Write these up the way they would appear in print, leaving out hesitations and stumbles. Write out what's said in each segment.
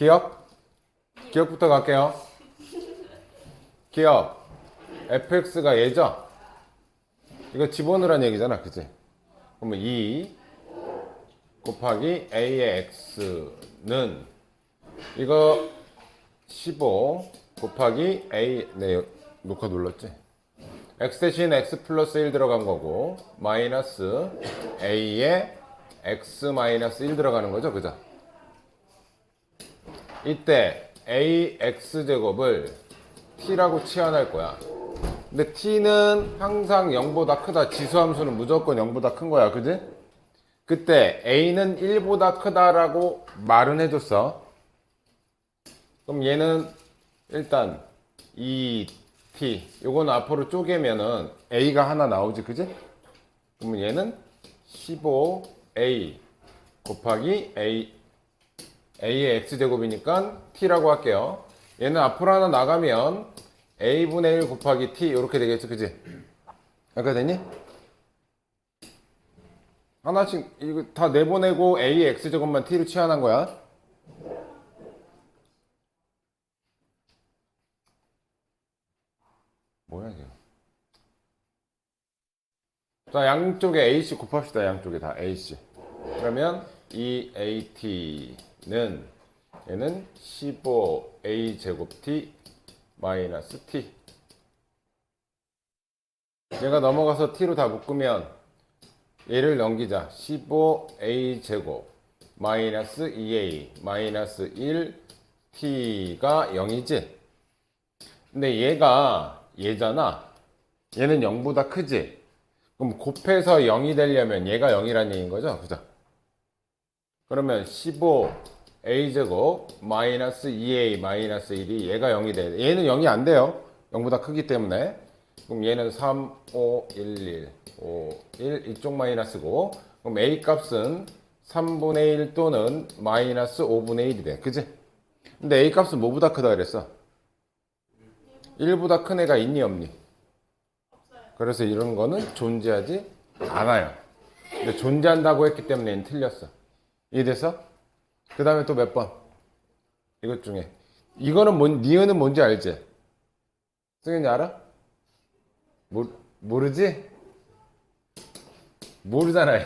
기억? 기억부터 갈게요. 기억. fx가 얘죠? 이거 집어넣으란 얘기잖아, 그치? 그러면 2 곱하기 a의 x는 이거 15 곱하기 a, 네, 녹화 눌렀지? x 대신 x 플러스 1 들어간 거고 마이너스 a에 x 마이너스 1 들어가는 거죠, 그죠? 이때 ax제곱을 t라고 치환할 거야. 근데 t는 항상 0보다 크다. 지수함수는 무조건 0보다 큰 거야, 그지? 그때 a는 1보다 크다라고 말은 해줬어. 그럼 얘는 일단 2t 요거는 앞으로 쪼개면은 a가 하나 나오지, 그지? 그러면 얘는 15a 곱하기 a의 x제곱이니까 t라고 할게요. 얘는 앞으로 하나 나가면 a분의 1 곱하기 t 이렇게 되겠지, 그지? 아까 됐니? 하나씩 이거 다 내보내고 a의 x제곱만 t를 치환한 거야. 뭐야 이게? 자, 양쪽에 ac 곱합시다. 양쪽에 다 ac. 그러면 이 at는 얘는 15a 제곱 t 마이너스 t. 얘가 넘어가서 t로 다 묶으면 얘를 넘기자. 15a 제곱 마이너스 2a 마이너스 1t가 0이지. 근데 얘가 얘잖아. 얘는 0보다 크지. 그럼 곱해서 0이 되려면 얘가 0이라는 얘기인 거죠, 그죠? 그러면 15a제곱 마이너스 2a 마이너스 1이 얘가 0이 돼. 얘는 0이 안 돼요. 0보다 크기 때문에. 그럼 얘는 3, 5, 1, 1, 5, 1 이쪽 마이너스고, 그럼 a 값은 3분의 1 또는 마이너스 5분의 1이 돼. 그지? 근데 a 값은 뭐보다 크다 그랬어? 1보다 큰 애가 있니 없니? 그래서 이런 거는 존재하지 않아요. 근데 존재한다고 했기 때문에 얘는 틀렸어. 이해됐어? 그 다음에 또 몇 번? 이것 중에 이거는 니은은 뭔지 알지? 승현이 알아? 모르지? 모르잖아.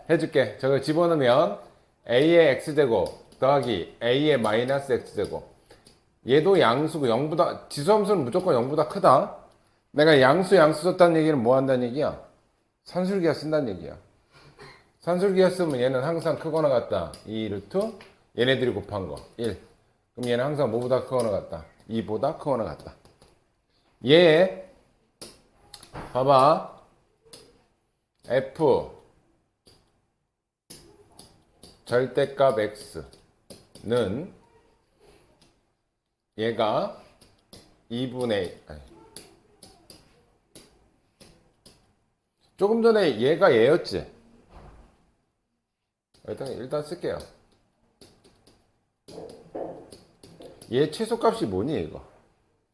해줄게. 저거 집어넣으면 a의 x제곱 더하기 a의 마이너스 x제곱. 얘도 양수고 0보다 지수함수는 무조건 0보다 크다. 내가 양수 썼다는 얘기는 뭐 한다는 얘기야? 산술기하 쓴다는 얘기야. 산술기하 쓰면 얘는 항상 크거나 같다. 2 루트 얘네들이 곱한 거 1. 그럼 얘는 항상 뭐보다 크거나 같다. 2보다 크거나 같다. 얘 봐봐. f 절대값 x는 얘가 2분의 조금 전에 얘가 얘였지. 일단 쓸게요. 얘 최소값이 뭐니 이거?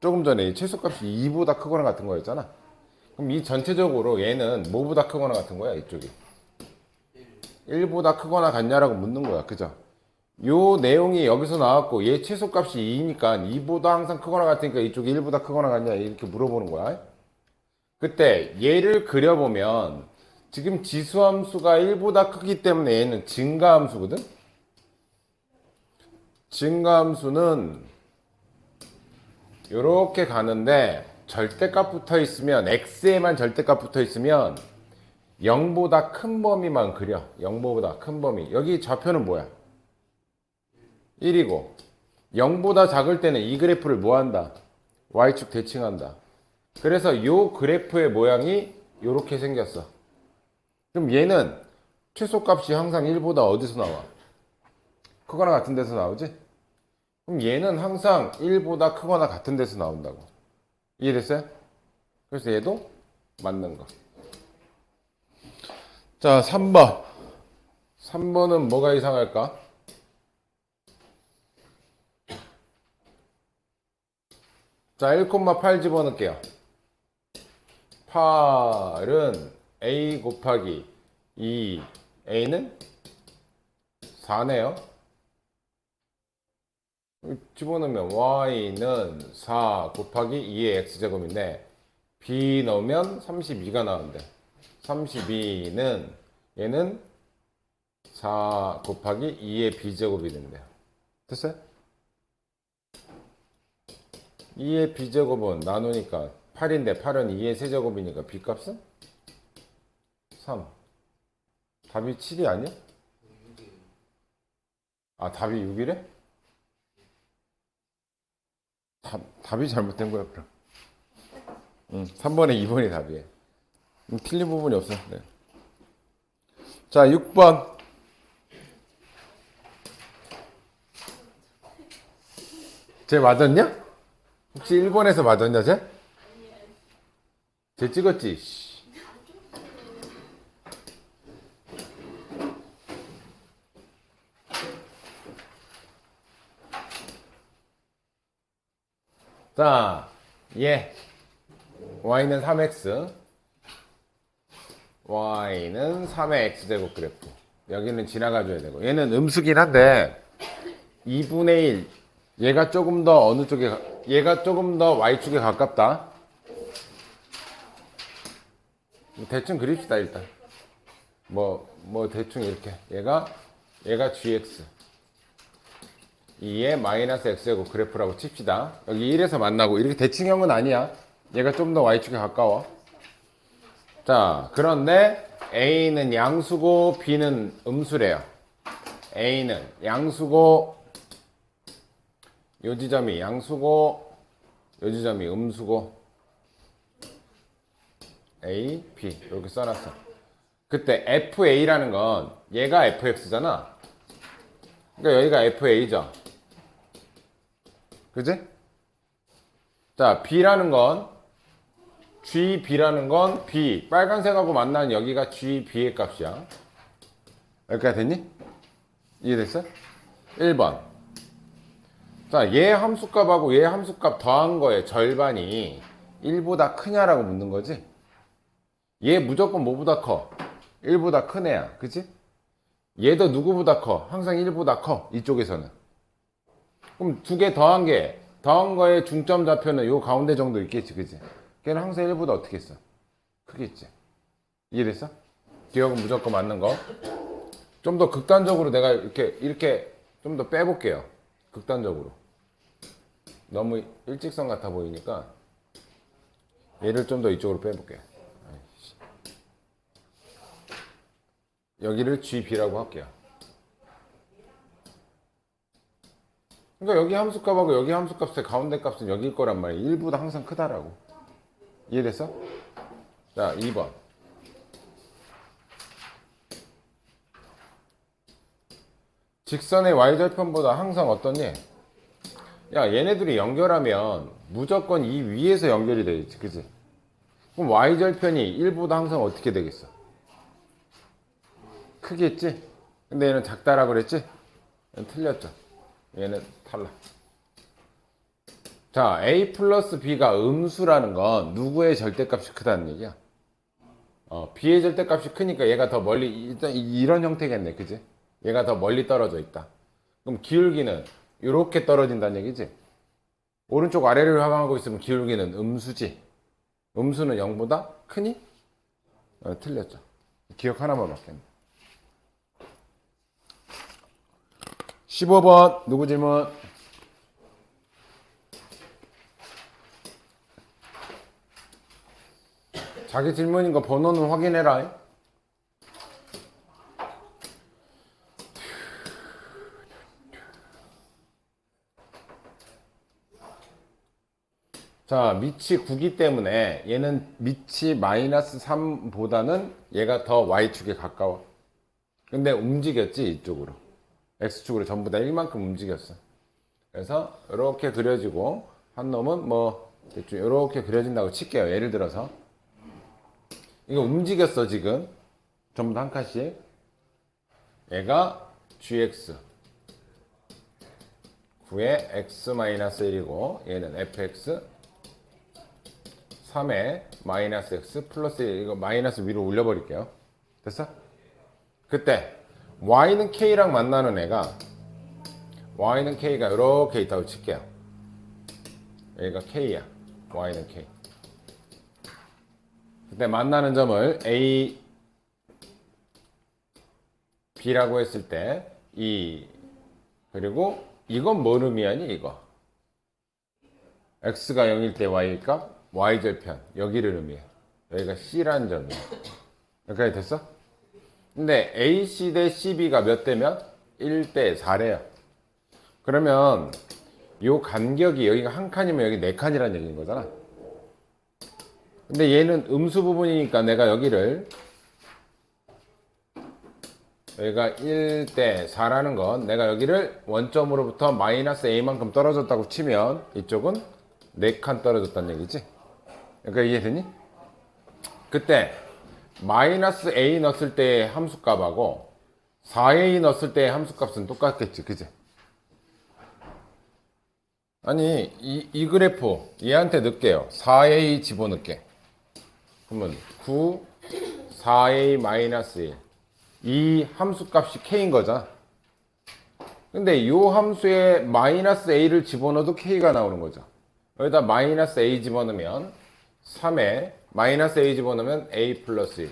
조금 전에 이 최소값이 2보다 크거나 같은 거였잖아. 그럼 이 전체적으로 얘는 뭐보다 크거나 같은 거야 이쪽이? 1보다 크거나 같냐라고 묻는 거야. 그죠? 요 내용이 여기서 나왔고 얘 최소값이 2니까 2보다 항상 크거나 같으니까 이쪽이 1보다 크거나 같냐 이렇게 물어보는 거야. 그때 얘를 그려보면 지금 지수함수가 1보다 크기 때문에 얘는 증가함수거든? 증가함수는 이렇게 가는데 절대값 붙어 있으면 x에만 절대값 붙어 있으면 0보다 큰 범위만 그려. 0보다 큰 범위. 여기 좌표는 뭐야? 1이고 0보다 작을 때는 이 그래프를 뭐 한다? y축 대칭한다. 그래서 이 그래프의 모양이 이렇게 생겼어. 그럼 얘는 최소값이 항상 1보다 어디서 나와? 크거나 같은 데서 나오지? 그럼 얘는 항상 1보다 크거나 같은 데서 나온다고. 이해됐어요? 그래서 얘도 맞는 거. 자, 3번. 3번은 뭐가 이상할까? 자, 1,8 집어넣을게요. 8은 a 곱하기 2a는 4네요. 집어넣으면 y는 4 곱하기 2의 x제곱인데 b 넣으면 32가 나오는데 32는 얘는 4 곱하기 2의 b제곱이 된대요. 됐어요? 2의 b제곱은 나누니까 8인데 8은 2의 세제곱이니까 b값은 3. 답이 7이 아니야? 아, 답이 6이래? 답이 잘못된 거야, 그럼. 3번에 2번이 답이에요. 틀린 부분이 없어. 네. 자, 6번. 쟤 맞았냐? 혹시 1번에서 맞았냐, 쟤? 쟤 찍었지? 씨. 자, 얘. y는 3x. y는 3의 x제곱 그래프. 여기는 지나가줘야 되고. 얘는 음수긴 한데, 2분의 1. 얘가 조금 더 어느 쪽에, 얘가 조금 더 y축에 가깝다. 대충 그립시다, 일단. 뭐, 대충 이렇게. 얘가 gx. 2의 마이너스 x제곱 그래프라고 칩시다. 여기 1에서 만나고, 이렇게 대칭형은 아니야. 얘가 좀 더 y축에 가까워. 자, 그런데 a는 양수고, b는 음수래요. a는 양수고, 요 지점이 양수고, 요 지점이 음수고, A, B 이렇게 써놨어. 그때 FA라는 건 얘가 FX잖아. 그러니까 여기가 FA죠. 그지? 자, B라는 건 GB라는 건 B 빨간색하고 만나는 여기가 GB의 값이야. 여기까지 됐니? 이해됐어? 1번. 자, 얘 함수값하고 얘 함수값 더한 거의 절반이 1보다 크냐라고 묻는 거지. 얘 무조건 뭐보다 커? 1보다 큰 애야. 그치? 얘도 누구보다 커? 항상 1보다 커. 이쪽에서는. 그럼 두 개 더한 거의 중점 좌표는 요 가운데 정도 있겠지. 그치? 걔는 항상 1보다 어떻게 했어? 크겠지. 이해됐어? 기억은 무조건 맞는 거. 좀 더 극단적으로 내가 이렇게 좀 더 빼볼게요. 극단적으로. 너무 일직선 같아 보이니까 얘를 좀 더 이쪽으로 빼볼게요. 여기를 GB라고 할게요. 그러니까 여기 함수값하고 여기 함수값의 가운데 값은 여기일 거란 말이에요. 1보다 항상 크다라고. 이해됐어? 자, 2번. 직선의 y절편보다 항상 어떠니? 야, 얘네들이 연결하면 무조건 이 위에서 연결이 되겠지. 그치? 그럼 y절편이 1보다 항상 어떻게 되겠어? 크겠지? 근데 얘는 작다라고 그랬지? 얘는 틀렸죠. 얘는 탈락. 자, a 플러스 b가 음수라는 건 누구의 절대값이 크다는 얘기야? b의 절대값이 크니까 얘가 더 멀리, 일단 이런 형태겠네. 그지? 얘가 더 멀리 떨어져 있다. 그럼 기울기는 이렇게 떨어진다는 얘기지? 오른쪽 아래를 향하고 있으면 기울기는 음수지. 음수는 0보다 크니? 틀렸죠. 기억 하나만 맞겠네. 15번 누구 질문? 자기 질문인 거 번호는 확인해라. 자, 밑이 9기 때문에 얘는 밑이 마이너스 3보다는 얘가 더 y축에 가까워. 근데 움직였지, 이쪽으로. x축으로 전부 다 1만큼 움직였어. 그래서 이렇게 그려지고 한 놈은 뭐 대충 이렇게 그려진다고 칠게요. 예를 들어서 이거 움직였어. 지금 전부 다 한 칸씩. 얘가 gx 9의 x-1이고 얘는 fx 3의 마이너스 x 플러스 1. 이거 마이너스 위로 올려버릴게요. 됐어? 그때 y는 k랑 만나는 애가 y는 k가 이렇게 있다고 칠게요. 여기가 k야. y는 k. 그때 만나는 점을 a, b라고 했을 때 E, 그리고 이건 뭔 의미하니 이거? x가 0일 때 y일까? y절편 여기를 의미해. 여기가 c라는 점이야. 여기까지 됐어? 근데 AC 대 CB가 몇 대면? 1대 4래요. 그러면 요 간격이 여기가 한 칸이면 여기 네 칸이라는 얘기인 거잖아. 근데 얘는 음수 부분이니까 내가 여기가 1대 4라는 건 내가 여기를 원점으로부터 마이너스 a만큼 떨어졌다고 치면 이쪽은 4칸 떨어졌다는 얘기지. 그러니까 이해되니? 그때 마이너스 a 넣었을 때의 함수값하고 4a 넣었을 때의 함수값은 똑같겠지, 그지? 아니 이 그래프 얘한테 넣을게요. 4a 집어넣을게. 그러면 9, 4a 마이너스 1. 이 함수값이 k인 거잖아. 근데 이 함수에 마이너스 a를 집어넣어도 k가 나오는 거죠. 여기다 마이너스 a 집어넣으면 3에 마이너스 a 집어넣으면 a 플러스 1.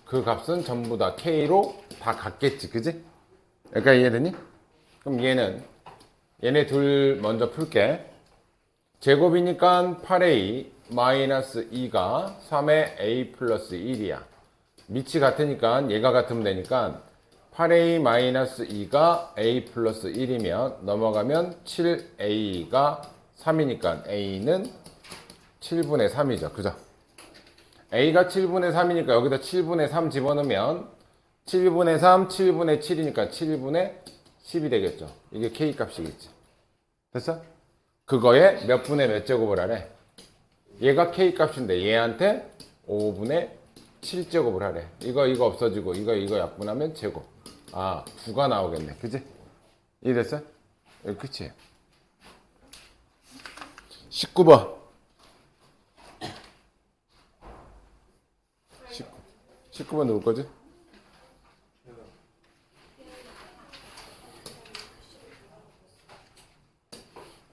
그 값은 전부 다 k로 다 같겠지, 그지? 그러니까 이해되니? 그럼 얘네 둘 먼저 풀게. 제곱이니까 8a 마이너스 2가 3에 a 플러스 1이야. 밑이 같으니까 얘가 같으면 되니까 8a 마이너스 2가 a 플러스 1이면 넘어가면 7a가 3이니까 a는 7분의 3이죠. 그죠? a가 7분의 3이니까 여기다 7분의 3 집어넣으면 7분의 3, 7분의 7이니까 7분의 10이 되겠죠. 이게 k 값이겠지. 됐어? 그거에 몇 분의 몇 제곱을 하래? 얘가 k 값인데 얘한테 5분의 7제곱을 하래. 이거 없어지고 이거 약분하면 제곱. 아, 9가 나오겠네. 그지? 이해됐어? 여기 끝이에요. 19번. 19번 누울 거지?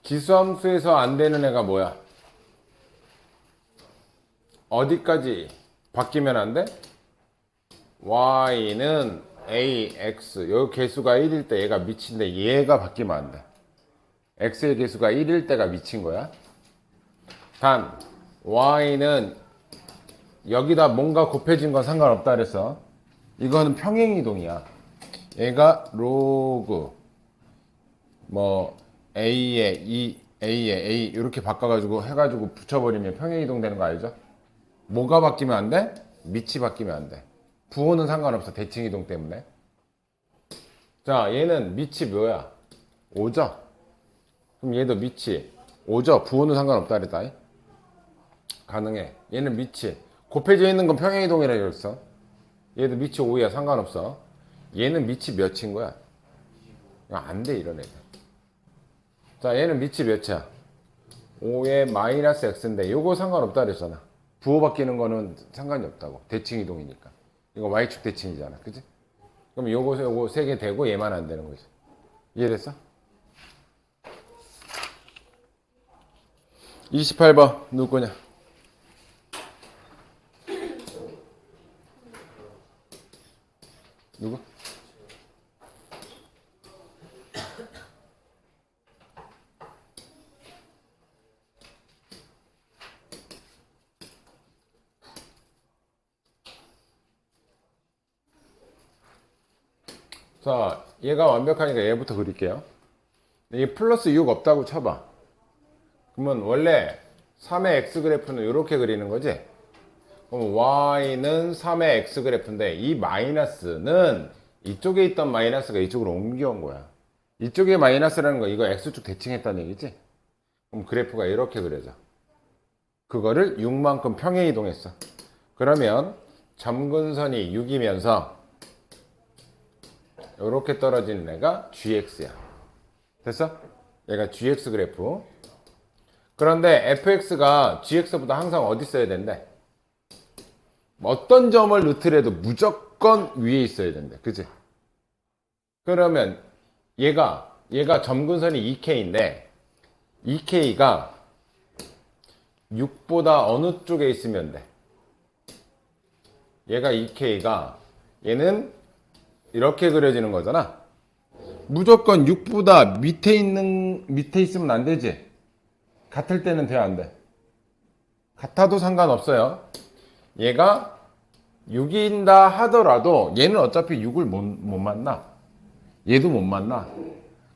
기수함수에서 안 되는 애가 뭐야? 어디까지 바뀌면 안 돼? y는 ax. 여기 개수가 1일 때 얘가 미친데 얘가 바뀌면 안 돼. x의 개수가 1일 때가 미친 거야. 단 y는 여기다 뭔가 곱해진 건 상관없다 그랬어. 이거는 평행이동이야. 얘가 로그 a에 a 이렇게 바꿔가지고 해가지고 붙여버리면 평행이동 되는 거 알죠? 뭐가 바뀌면 안 돼? 밑이 바뀌면 안 돼. 부호는 상관없어. 대칭이동 때문에. 자, 얘는 밑이 뭐야? 5죠? 그럼 얘도 밑이 5죠? 부호는 상관없다 그랬다. 가능해. 얘는 밑이 곱해져 있는 건 평행이동이라 그랬어. 얘도 밑이 5야. 상관없어. 얘는 밑이 몇인 거야? 안 돼, 이런 애들. 자, 얘는 밑이 몇이야? 5에 마이너스 x인데 요거 상관없다 그랬잖아. 부호 바뀌는 거는 상관이 없다고. 대칭 이동이니까. 이거 y축 대칭이잖아. 그지? 그럼 요거 3개 되고 얘만 안 되는 거지. 이해됐어? 28번 누구 거냐? 누구? 자, 얘가 완벽하니까 얘부터 그릴게요. 이 플러스 6 없다고 쳐봐. 그러면 원래 3의 x 그래프는 이렇게 그리는 거지? 그럼 y는 3의 x 그래프인데 이 마이너스는 이쪽에 있던 마이너스가 이쪽으로 옮겨온 거야. 이쪽에 마이너스라는 거 이거 x축 대칭했다는 얘기지? 그럼 그래프가 이렇게 그려져. 그거를 6만큼 평행 이동했어. 그러면 점근선이 6이면서 이렇게 떨어지는 애가 gx야. 됐어? 얘가 gx 그래프. 그런데 fx가 gx보다 항상 어디 있어야 된대? 어떤 점을 넣더라도 무조건 위에 있어야 된대. 그치? 그러면 얘가 얘가 점근선이 2K인데 2K가 6보다 어느 쪽에 있으면 돼? 얘가 2K가 얘는 이렇게 그려지는 거잖아. 무조건 6보다 밑에 있으면 안 되지. 같을 때는 돼, 안 돼? 같아도 상관없어요. 얘가 6인다 하더라도 얘는 어차피 6을 못 만나. 얘도 못 만나.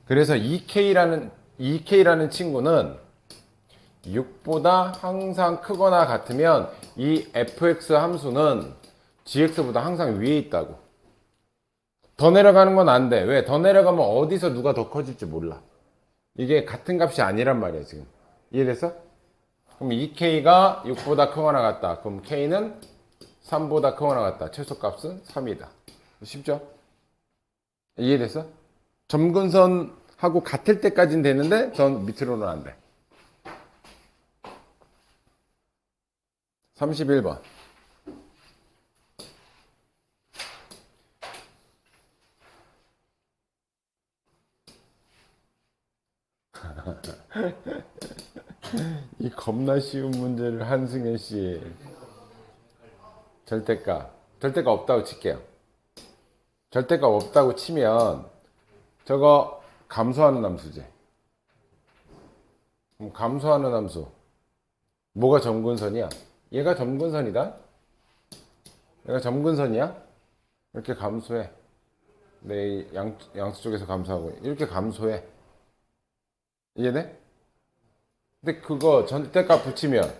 그래서 2K라는 친구는 6보다 항상 크거나 같으면 이 fx 함수는 gx보다 항상 위에 있다고. 더 내려가는 건 안 돼. 왜? 더 내려가면 어디서 누가 더 커질지 몰라. 이게 같은 값이 아니란 말이야, 지금. 이해됐어? 그럼 2K가 6보다 크거나 같다. 그럼 K는 3보다 크거나 같다. 최소값은 3이다. 쉽죠? 이해됐어? 점근선하고 같을 때까지는 되는데 전 밑으로는 안 돼. 31번. 이 겁나 쉬운 문제를 한승현 씨. 절대가 없다고 칠게요. 절대가 없다고 치면 저거 감소하는 함수지. 그럼 감소하는 함수. 뭐가 점근선이야? 얘가 점근선이다. 얘가 점근선이야. 이렇게 감소해. 내 양수 쪽에서 감소하고 이렇게 감소해. 이해돼? 근데 그거 절대값 붙이면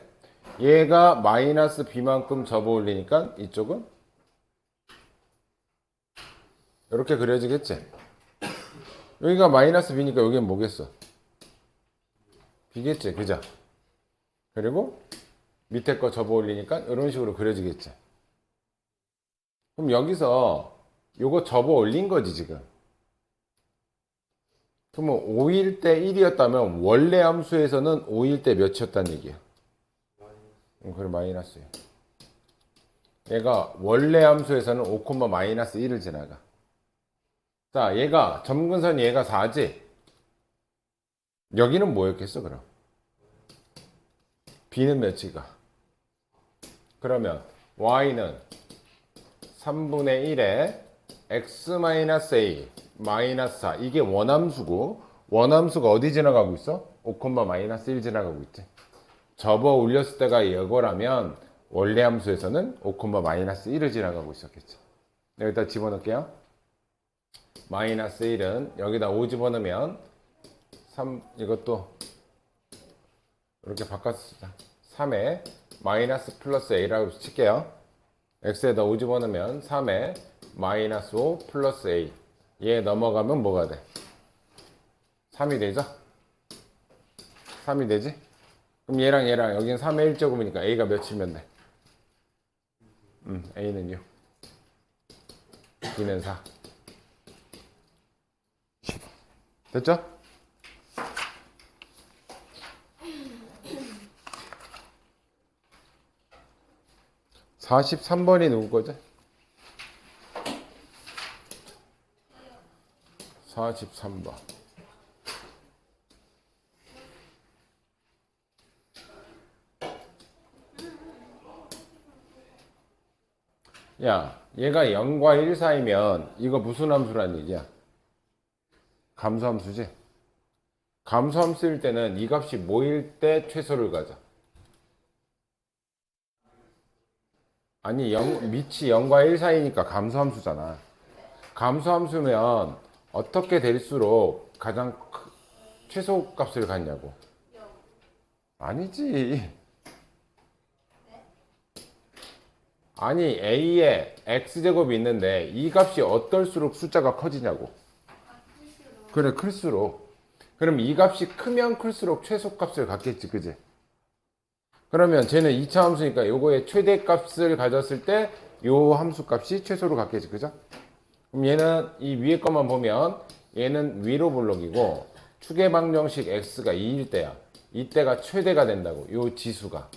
얘가 마이너스 b만큼 접어 올리니까 이쪽은 이렇게 그려지겠지. 여기가 마이너스 b니까 여기는 뭐겠어? b겠지, 그죠? 그리고 밑에 거 접어 올리니까 이런 식으로 그려지겠지. 그럼 여기서 요거 접어 올린 거지, 지금. 그러면 5일 때 1이었다면 원래 함수에서는 5일 때 몇이었다는 얘기야? 그래, 마이너스야. 얘가 원래 함수에서는 5, 마이너스 1을 지나가. 자, 얘가 점근선 얘가 4지? 여기는 뭐였겠어, 그럼? b는 몇이가? 그러면 y는 3분의 1에 x-a 마이너스 4. 이게 원함수고, 원함수가 어디 지나가고 있어? 5, 마이너스 1 지나가고 있지. 접어 올렸을 때가 이거라면 원래 함수에서는 5, 마이너스 1을 지나가고 있었겠지. 여기다 집어넣을게요. 마이너스 1은 여기다 5 집어넣으면 3, 이것도 이렇게 바꿔서 쓰자. 3에 마이너스 플러스 a라고 칠게요. x에다 5 집어넣으면 3에 마이너스 5 플러스 a. 얘 넘어가면 뭐가 돼? 3이 되죠? 3이 되지? 그럼 얘랑 여기는 3의 1제곱이니까 a가 몇이면 돼? a는 6, b는 4. 됐죠? (43번이) 누구 거죠? 43번. 야, 얘가 0과 1 사이면 이거 무슨 함수란 얘기야? 감소함수지? 감소함수일 때는 이 값이 뭐일 때 최소를 가져? 아니, 밑이 0과 1 사이니까 감소함수잖아. 감소함수면 어떻게 될수록 가장 최소값을 갖냐고. 아니지. 아니, a에 x제곱이 있는데 이 값이 어떨수록 숫자가 커지냐고. 그래, 클수록. 그럼 이 값이 크면 클수록 최소값을 갖겠지, 그지? 그러면 쟤는 2차 함수니까 요거의 최대값을 가졌을 때 요 함수값이 최소로 갖겠지, 그죠? 그럼 얘는 이 위에 것만 보면 얘는 위로 블록이고 축의 방정식 x가 2일 때야. 이때가 최대가 된다고, 요 지수가.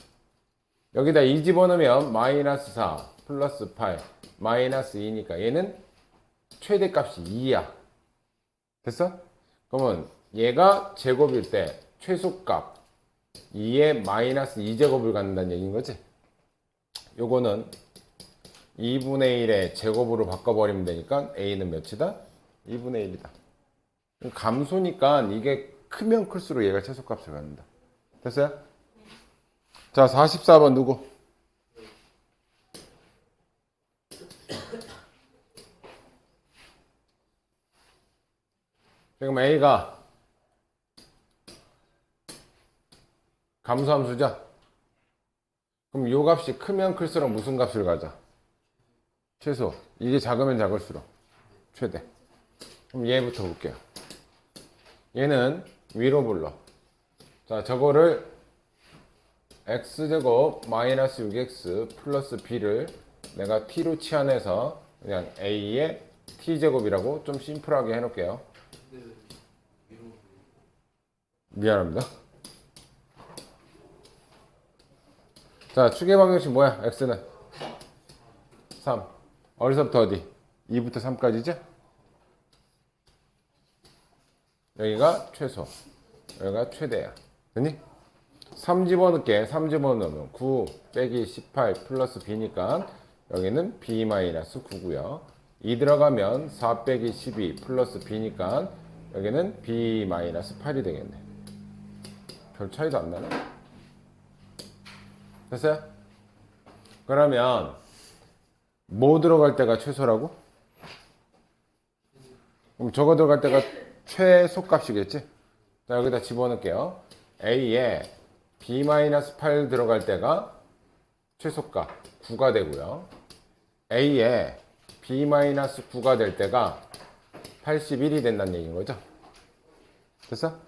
여기다 2 집어넣으면 마이너스 4 플러스 8 마이너스 2니까 얘는 최대값이 2야. 됐어? 그러면 얘가 제곱일 때 최소값 2의 마이너스 2제곱을 갖는다는 얘기인 거지. 요거는 2분의 1의 제곱으로 바꿔버리면 되니까 a는 몇이다? 2분의 1이다. 감소니까 이게 크면 클수록 얘가 최소값을 갖는다. 됐어요? 자, 44번 누구? 지금 a가 감소함수죠? 그럼 요 값이 크면 클수록 무슨 값을 가져? 최소. 이게 작으면 작을수록 최대. 그럼 얘부터 볼게요. 얘는 위로 불러. 자, 저거를 x제곱 마이너스 6x 플러스 b를 내가 t로 치환해서 그냥 a의 t제곱이라고 좀 심플하게 해놓을게요. 미안합니다. 자, 추계 방정식 뭐야? x는 3. 어디서부터 어디? 2부터 3까지죠? 여기가 최소, 여기가 최대야. 됐니? 3 집어넣을게. 3 집어넣으면 9 빼기 18 플러스 b니까 여기는 b 마이너스 9고요. 2 들어가면 4 빼기 12 플러스 b니까 여기는 b 마이너스 8이 되겠네. 별 차이도 안 나네. 됐어요? 그러면 뭐 들어갈 때가 최소라고? 그럼 저거 들어갈 때가 최소값이겠지? 자, 여기다 집어넣을게요. a에 b-8 들어갈 때가 최소값 9가 되고요. a에 b-9가 될 때가 81이 된다는 얘기인 거죠. 됐어?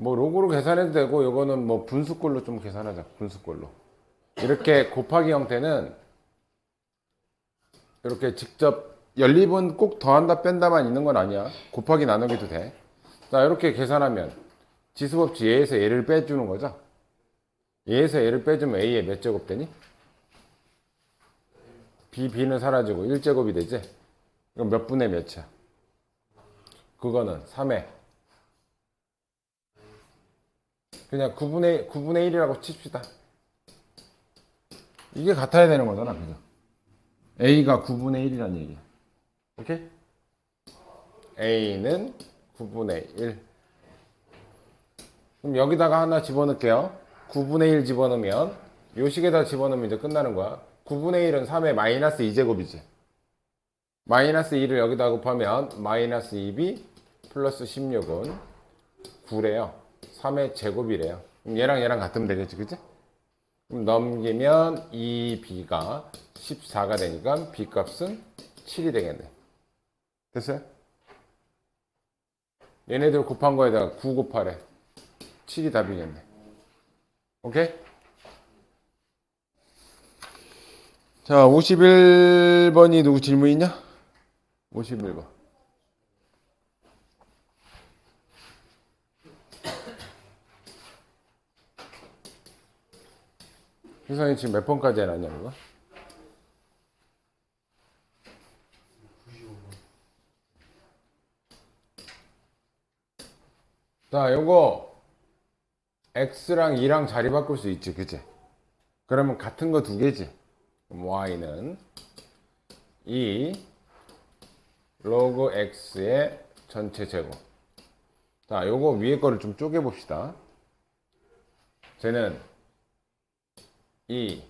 뭐 로그로 계산해도 되고 이거는 뭐 분수꼴로 좀 계산하자. 분수꼴로. 이렇게 곱하기 형태는 이렇게 직접 연립은 꼭 더한다 뺀다만 있는 건 아니야. 곱하기 나누기도 돼. 자, 이렇게 계산하면 지수법칙 얘에서 얘를 빼주는 거죠. 얘에서 얘를 빼주면 a의 몇 제곱 되니? b는 사라지고 1제곱이 되지? 그럼 몇 분의 몇이야? 그거는 3회. 그냥 9분의 1이라고 칩시다. 이게 같아야 되는 거잖아. 그죠? a가 9분의 1이란 얘기야. 오케이? a는 9분의 1. 그럼 여기다가 하나 집어넣을게요. 9분의 1 집어넣으면 요 식에다 집어넣으면 이제 끝나는 거야. 9분의 1은 3의 마이너스 2제곱이지. 마이너스 2를 여기다 곱하면 마이너스 2b 플러스 16은 9래요. 3의 제곱이래요. 그럼 얘랑 얘랑 같으면 되겠지, 그치? 그럼 넘기면 2b가 14가 되니까 b 값은 7이 되겠네. 됐어요? 얘네들 곱한 거에다가 9 곱하래. 7이 답이겠네. 오케이? 자, 51번이 누구 질문 있냐? 51번. 희성이 지금 몇 번까지 해놨냐, 그거? 자, 요거 x랑 2랑 자리 바꿀 수 있지, 그치? 그러면 같은 거 두 개지. 그럼 y는 2 로그 x의 전체 제곱. 자, 요거 위에 거를 좀 쪼개 봅시다. 쟤는 2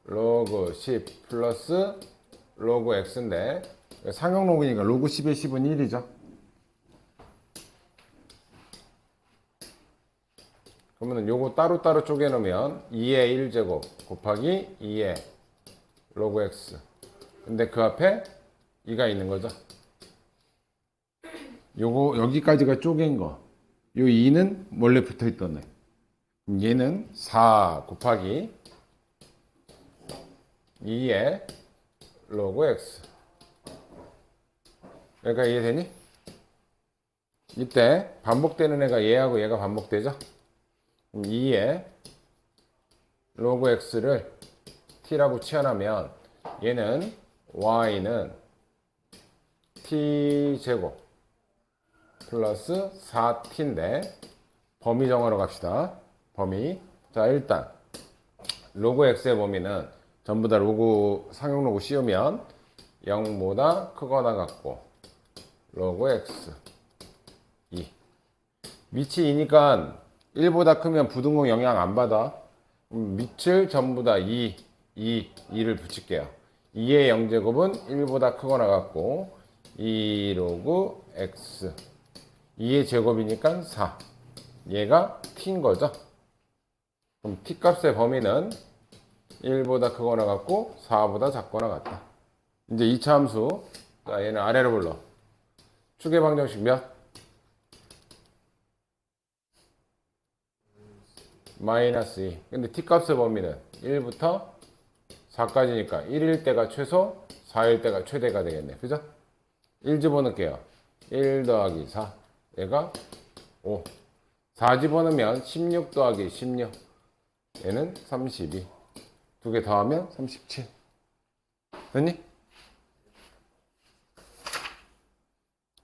로그 10 플러스 로그 x인데 상용 로그니까 로그 10의 10은 1이죠. 그러면 요거 따로따로 쪼개놓으면 2의 1제곱 곱하기 2의 로그 x. 근데 그 앞에 2가 있는 거죠. 요거 여기까지가 쪼갠 거. 요 2는 원래 붙어있던 애. 그럼 얘는 4 곱하기 2의 로그 x. 얘가 이해되니? 이때 반복되는 애가 얘하고 얘가 반복되죠? 그럼 2의 로그 x를 t라고 치환하면 얘는 y는 t제곱 플러스 4t인데 범위 정하러 갑시다. 범위. 자, 일단 로그 x의 범위는 전부 다 로그 상용 로그 씌우면 0보다 크거나 같고 로그 x 2. 밑이 2니까 1보다 크면 부등공 영향 안 받아. 밑을 전부 다 2를 붙일게요. 2의 0제곱은 1보다 크거나 같고 2 로그 x 2의 제곱이니까 4. 얘가 t인 거죠. 그럼 t 값의 범위는 1보다 크거나 같고 4보다 작거나 같다. 이제 2차 함수. 자, 얘는 아래로 불러. 축의 방정식 몇? 마이너스 2. 근데 t 값의 범위는 1부터 4까지니까 1일 때가 최소, 4일 때가 최대가 되겠네. 그죠? 1 집어넣을게요. 1 더하기 4. 얘가 5. 4 집어넣으면 16 더하기 16. 얘는 32. 두 개 더하면 37. 됐니?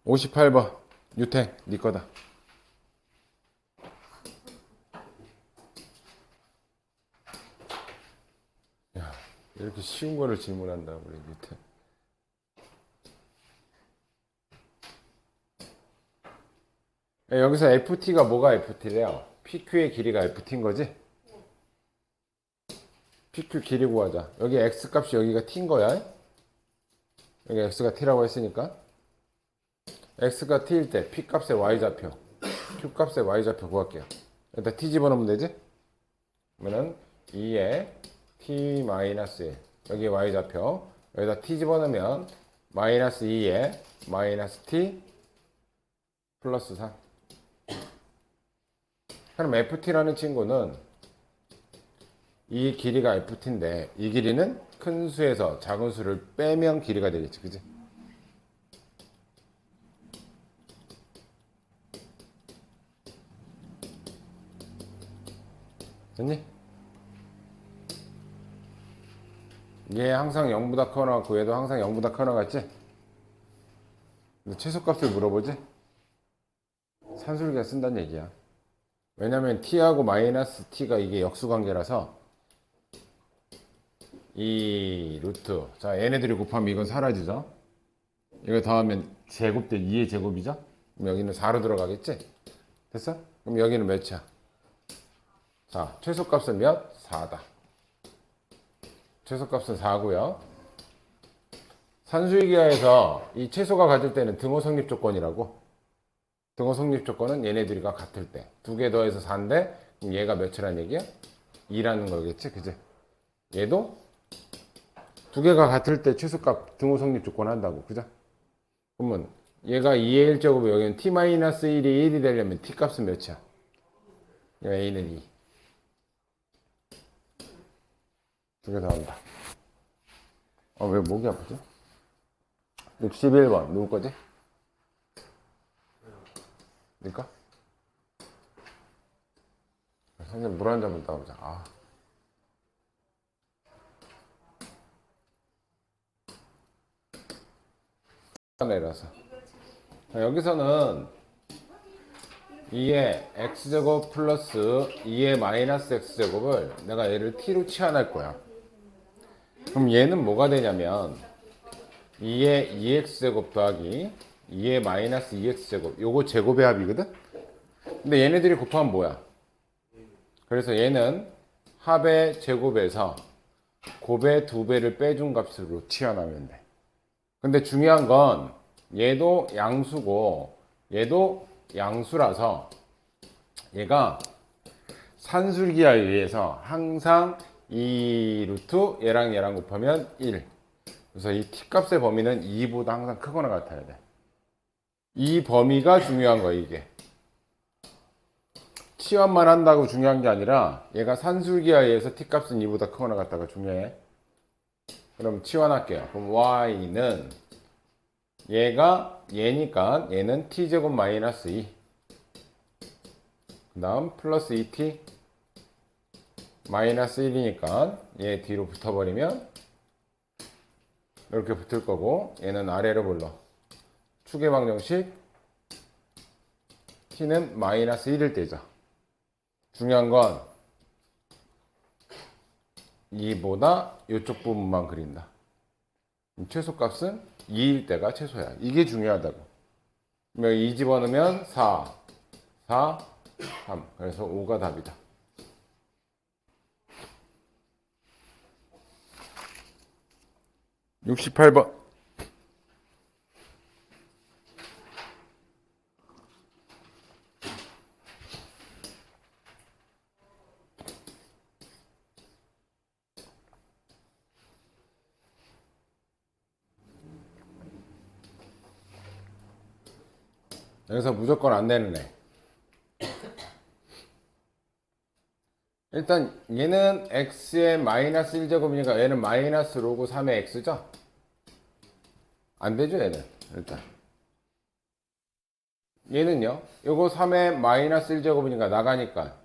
58번. 유태, 네 거다. 야, 이렇게 쉬운 거를 질문한다, 우리 유태. 여기서 FT가 뭐가 FT래요? PQ의 길이가 FT인 거지? PQ 길이 구하자. 여기 X 값이 여기가 T인 거야. 여기 X가 T라고 했으니까. X가 T일 때 P 값의 Y좌표, Q 값의 Y좌표 구할게요. 여기다 T 집어넣으면 되지? 그러면은 2에 T-1. 여기 Y좌표. 여기다 T 집어넣으면 마이너스 2에 마이너스 T 플러스 3. 그럼 FT라는 친구는 이 길이가 FT인데 이 길이는 큰 수에서 작은 수를 빼면 길이가 되겠지. 그지? 됐니? 얘 항상 0보다 크거나 같고 얘도 항상 0보다 크거나 같지? 근데 최소값을 물어보지? 산술기가 쓴다는 얘기야. 왜냐면 t하고 마이너스 t가 이게 역수관계라서 이 루트, 자 얘네들이 곱하면 이건 사라지죠. 이거 더하면 제곱대 2의 제곱이죠. 그럼 여기는 4로 들어가겠지? 됐어? 그럼 여기는 몇이야? 자, 최소값은 몇? 4다. 최소값은 4고요. 산수유기하에서 이 최소가 같을 때는 등호 성립 조건이라고. 등호 성립 조건은 얘네들이가 같을 때. 두 개 더해서 4인데 그럼 얘가 몇이라는 얘기야? 2라는 거겠지? 그지? 얘도 두 개가 같을 때 최소값 등호 성립 조건 한다고. 그죠? 그러면 얘가 2의 1제곱에 여기는 t-1이 1이 되려면 t 값은 몇이야? a는 2. 두 개 더한다. 왜 목이 아프지? 61번 누구 거지? 니까? 선생님 물 한 잔만 따보자. 내려서. 자, 여기서는 2의 x제곱 플러스 2의 마이너스 x제곱을 내가 얘를 t로 치환할 거야. 그럼 얘는 뭐가 되냐면 2의 2x제곱 더하기 2의 마이너스 2x제곱, 요거 제곱의 합이거든? 근데 얘네들이 곱하면 뭐야? 그래서 얘는 합의 제곱에서 곱의 2배를 빼준 값으로 치환하면 돼. 근데 중요한 건 얘도 양수고 얘도 양수라서 얘가 산술기하에 의해서 항상 이 루트 얘랑 곱하면 1. 그래서 이 t 값의 범위는 2보다 항상 크거나 같아야 돼. 이 범위가 중요한 거야. 이게 치환만 한다고 중요한 게 아니라 얘가 산술기하에 의해서 t 값은 2보다 크거나 같다가 중요해. 그럼 치환할게요. 그럼 y는 얘가 얘니까 얘는 t제곱 마이너스 2. 그 다음 플러스 2t 마이너스 1이니까 얘 뒤로 붙어버리면 이렇게 붙을 거고 얘는 아래로 불러. 축의 방정식 t는 마이너스 1일 때죠. 중요한 건 2보다 이쪽 부분만 그린다. 최소값은 2일 때가 최소야. 이게 중요하다고. 그러면 2 집어넣으면 4, 4, 3. 그래서 5가 답이다. 68번. 여기서 무조건 안 되는 애. 일단 얘는 x의 마이너스 1제곱이니까 얘는 마이너스 로그 3의 x죠? 안 되죠 얘는. 일단 얘는요, 요거 3의 마이너스 1제곱이니까 나가니까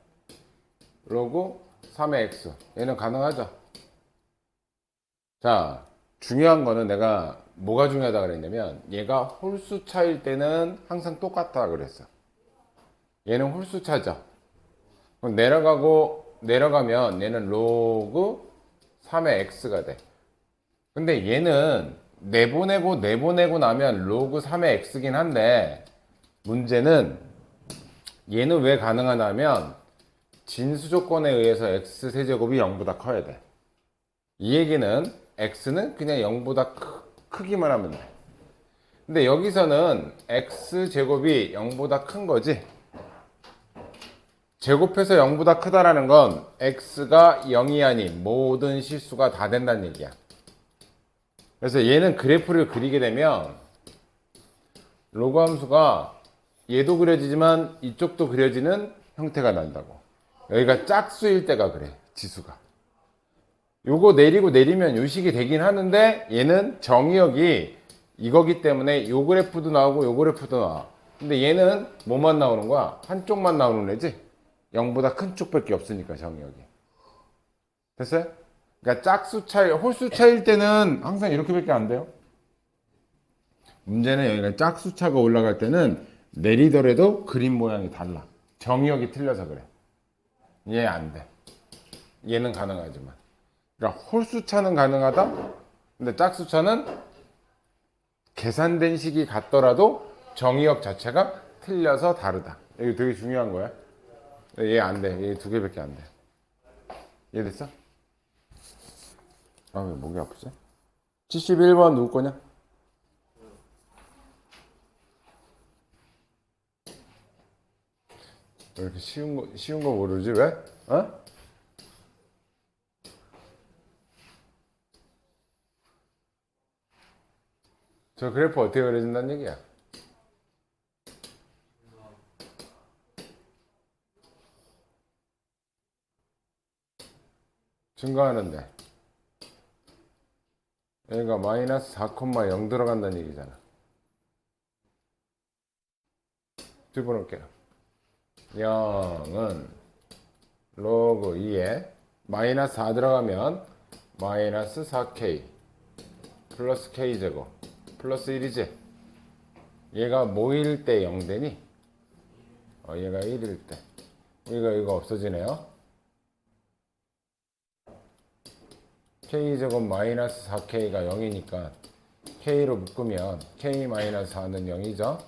로그 3의 x. 얘는 가능하죠? 자, 중요한 거는 내가 뭐가 중요하다 그랬냐면 얘가 홀수 차일 때는 항상 똑같다 그랬어. 얘는 홀수 차죠. 그럼 내려가면 얘는 로그 3의 x가 돼. 근데 얘는 내보내고 나면 로그 3의 x긴 한데 문제는 얘는 왜 가능하냐면 진수 조건에 의해서 x 세제곱이 0보다 커야 돼. 이 얘기는 x는 그냥 0보다 크기만 하면 돼. 근데 여기서는 x 제곱이 0보다 큰 거지. 제곱해서 0보다 크다라는 건 x가 0이 아닌 모든 실수가 다 된다는 얘기야. 그래서 얘는 그래프를 그리게 되면 로그 함수가 얘도 그려지지만 이쪽도 그려지는 형태가 난다고. 여기가 짝수일 때가 그래, 지수가. 요거 내리면 요식이 되긴 하는데 얘는 정의역이 이거기 때문에 요 그래프도 나오고 요 그래프도 나와. 근데 얘는 뭐만 나오는 거야? 한쪽만 나오는 애지? 0보다 큰 쪽밖에 없으니까 정의역이. 됐어요? 그러니까 짝수 차이, 홀수 차일 때는 항상 이렇게밖에 안 돼요. 문제는 여기가 짝수 차가 올라갈 때는 내리더라도 그림 모양이 달라. 정의역이 틀려서 그래. 얘 안 돼. 얘는 가능하지만. 그러니까 홀수 차는 가능하다. 근데 짝수 차는 계산된 식이 같더라도 정의역 자체가 틀려서 다르다. 이거 되게 중요한 거야. 얘 안 돼. 얘 두 개밖에 안 돼. 이해됐어? 아, 왜 목이 아프지? 71번 누구 거냐? 왜 이렇게 쉬운 거 모르지? 왜? 어? 저 그래프 어떻게 그려진다는 얘기야? 증가하는데 얘가 마이너스 4,0 들어간다는 얘기잖아. 집어넣을게요. 0은 로그 2에 마이너스 4 들어가면 마이너스 4k 플러스 k제곱 플러스 1이지. 얘가 뭐일 때 0 되니? 얘가 1일 때. 이거 없어지네요. k제곱 마이너스 4k가 0이니까 k로 묶으면 k 마이너스 4는 0이죠.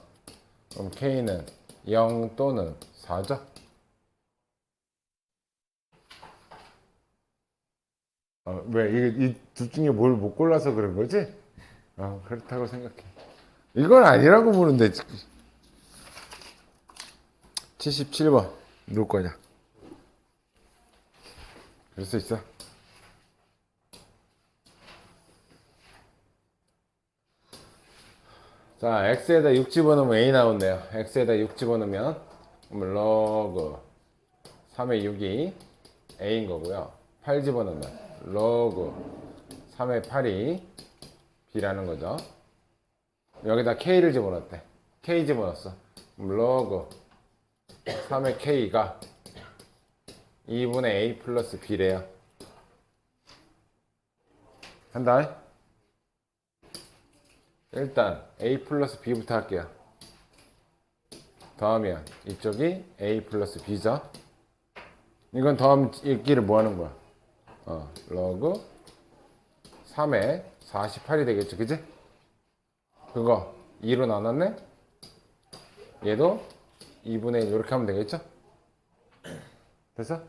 그럼 k는 0 또는 4죠. 왜 이 둘 중에 뭘 못 골라서 그런 거지? 그렇다고 생각해. 이건 아니라고 보는데. 77번 누구 거냐? 그럴 수 있어. 자, x에다 6 집어넣으면 a 나온대요. x에다 6 집어넣으면 그러면 로그 3의 6이 a인 거고요. 8 집어넣으면 로그 3의 8이 b라는 거죠. 여기다 k를 집어넣었대. k 집어넣었어. 그럼 로그 3의 k가 2분의 a 플러스 b래요. 한다. 일단 a 플러스 b부터 할게요. 더하면 이쪽이 a 플러스 b죠. 이건 더하면 읽기를 뭐 하는 거야? 로그 3에 48이 되겠죠. 그지? 그거 2로 나눴네? 얘도 2분의 1 이렇게 하면 되겠죠? 됐어?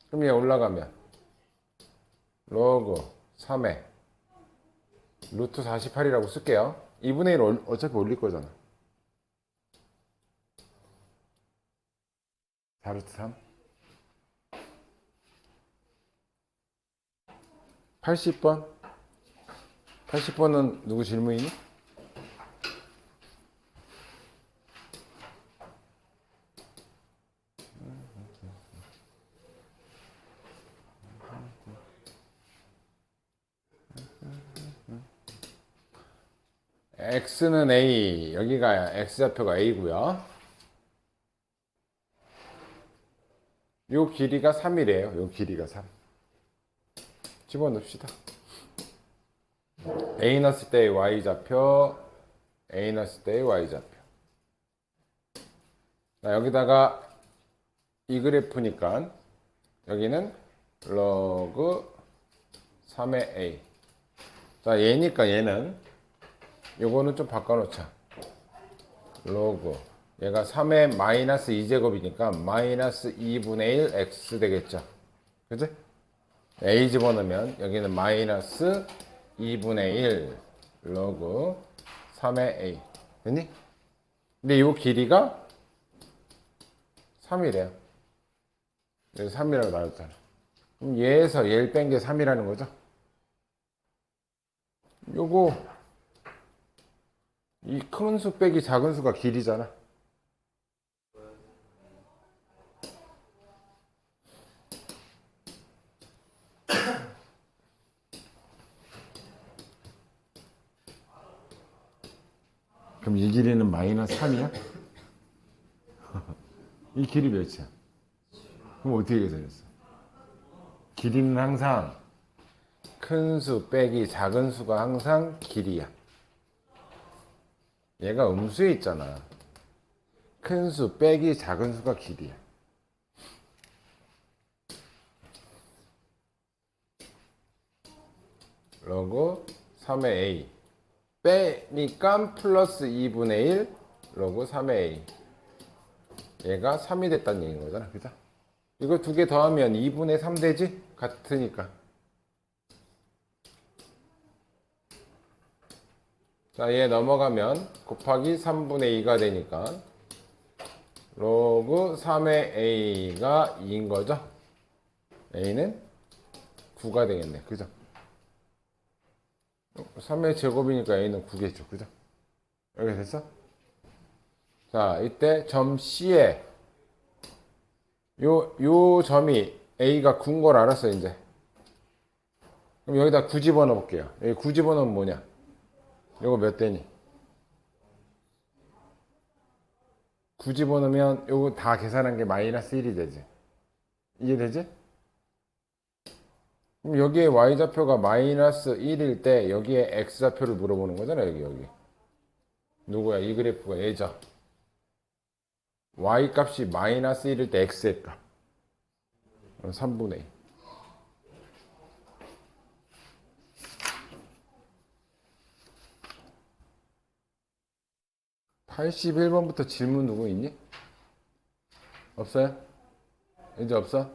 그럼 얘 올라가면 로그 3에 루트 48이라고 쓸게요. 2분의 1 어차피 올릴 거잖아. 4루트 3. 80번. 80번은 누구 질문이니? x는 a, 여기가 x좌표가 a고요. 요 길이가 3이래요. 요 길이가 3. 집어넣읍시다. a 넣었을 때의 y좌표, a 넣었을 때의 y좌표. 자, 여기다가 이 그래프니까 여기는 로그 3의 a. 자, 얘니까 얘는 요거는 좀 바꿔놓자. 로그 얘가 3의 마이너스 2제곱이니까 마이너스 2분의 1 x 되겠죠. 그치? a 집어넣으면 여기는 마이너스 2분의 1 로그 3의 a. 됐니? 근데 요 길이가 3이래요. 여기 3이라고 나왔잖아. 그럼 얘에서 얘를 뺀 게 3이라는 거죠. 요거 이 큰 수 빼기 작은 수가 길이잖아. 그럼 이 길이는 마이너스 3이야? 이 길이 몇이야? 그럼 어떻게 계산했어? 길이는 항상 큰 수 빼기 작은 수가 항상 길이야. 얘가 음수에 있잖아. 큰 수 빼기 작은 수가 길이야. 로그 3의 a 빼니까 플러스 2분의 1 로그 3의 a. 얘가 3이 됐다는 얘기인 거잖아. 그죠? 이거 두 개 더하면 2분의 3 되지? 같으니까. 자, 얘 넘어가면 곱하기 3분의 2가 되니까 로그 3의 a가 2인 거죠. a는 9가 되겠네. 그죠? 3의 제곱이니까 a는 9겠죠. 그죠? 이렇게 됐어? 자, 이때 점 C에 요 점이 a가 9인 걸 알았어, 이제. 그럼 여기다 9 집어넣어 볼게요. 여기 9 집어넣으면 뭐냐? 요거 몇 대니? 9 집어넣으면 요거 다 계산한 게 마이너스 1이 되지. 이해되지? 그럼 여기에 y좌표가 마이너스 1일 때 여기에 x좌표를 물어보는 거잖아. 여기 누구야? 이 그래프가 얘죠. y 값이 마이너스 1일 때 x의 값 3분의 2. 81번부터 질문 누구 있니? 없어요? 이제 없어?